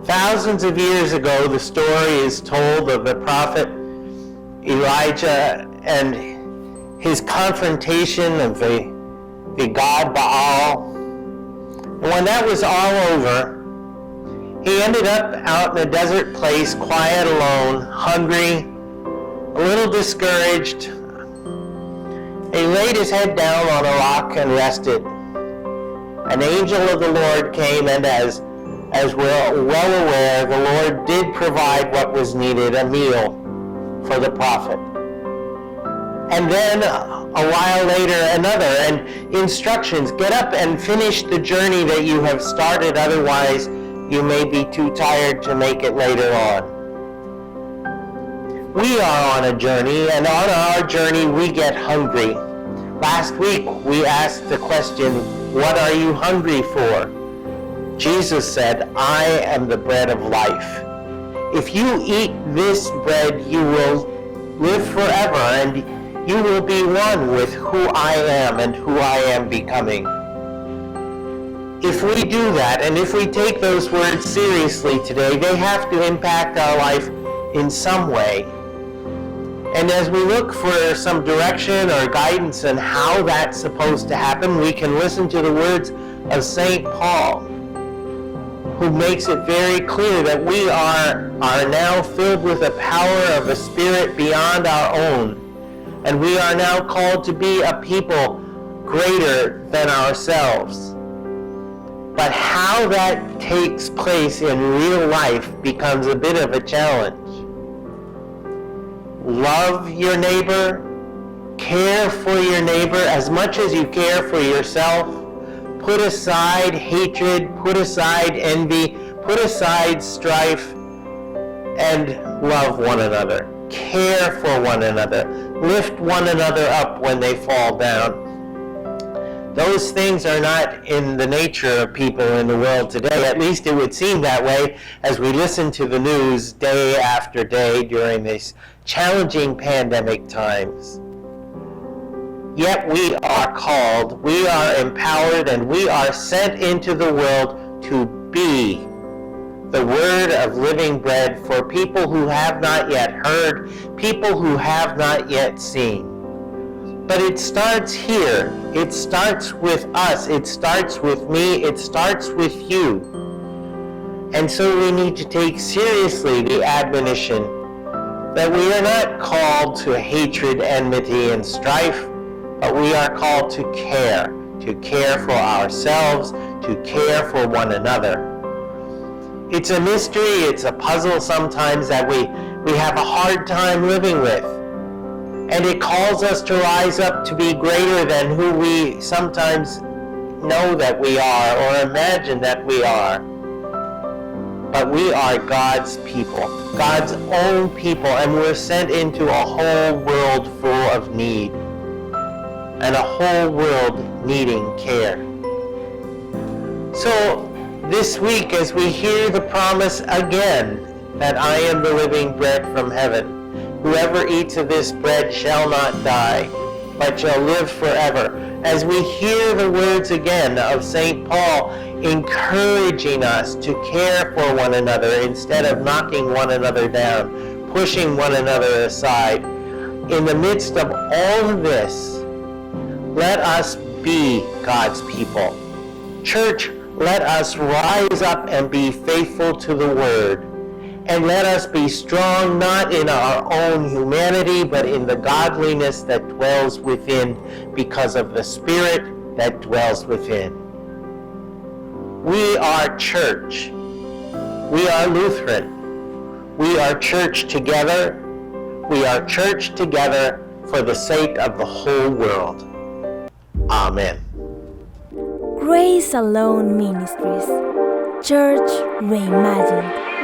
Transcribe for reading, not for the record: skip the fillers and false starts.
Thousands of years ago, the story is told of the prophet Elijah and his confrontation of the god Baal. And when that was all over, he ended up out in a desert place, quiet, alone, hungry, a little discouraged. He laid his head down on a rock and rested. An angel of the Lord came, and as we're well aware, the Lord did provide what was needed, a meal for the prophet. And then a while later, another, and instructions: get up and finish the journey that you have started, otherwise you may be too tired to make it later on. We are on a journey, and on our journey we get hungry. Last week we asked the question, what are you hungry for? Jesus said, I am the bread of life. If you eat this bread, you will live forever, and you will be one with who I am and who I am becoming. If we do that, and if we take those words seriously today, they have to impact our life in some way. And as we look for some direction or guidance on how that's supposed to happen, we can listen to the words of St. Paul, who makes it very clear that we are now filled with the power of a spirit beyond our own. And we are now called to be a people greater than ourselves. But how that takes place in real life becomes a bit of a challenge. Love your neighbor, care for your neighbor as much as you care for yourself. Put aside hatred, put aside envy, put aside strife, and love one another. Care for one another. Lift one another up when they fall down. Those things are not in the nature of people in the world today. At least it would seem that way as we listen to the news day after day during these challenging pandemic times. Yet we are called, we are empowered, and we are sent into the world to be the word of living bread for people who have not yet heard, people who have not yet seen. But it starts here. It starts with us. It starts with me. It starts with you. And so we need to take seriously the admonition that we are not called to hatred, enmity, and strife, but we are called to care for ourselves, to care for one another. It's a mystery, it's a puzzle sometimes that we have a hard time living with. And it calls us to rise up to be greater than who we sometimes know that we are or imagine that we are. But we are God's people, God's own people, and we're sent into a whole world full of need, and a whole world needing care. So this week, as we hear the promise again that I am the living bread from heaven, whoever eats of this bread shall not die, but shall live forever. As we hear the words again of St. Paul encouraging us to care for one another instead of knocking one another down, pushing one another aside. In the midst of all of this, let us be God's people. Church, let us rise up and be faithful to the Word. And let us be strong not in our own humanity, but in the godliness that dwells within because of the Spirit that dwells within. We are church. We are Lutheran. We are church together. We are church together for the sake of the whole world. Amen. Grace Alone Ministries, Church Reimagined.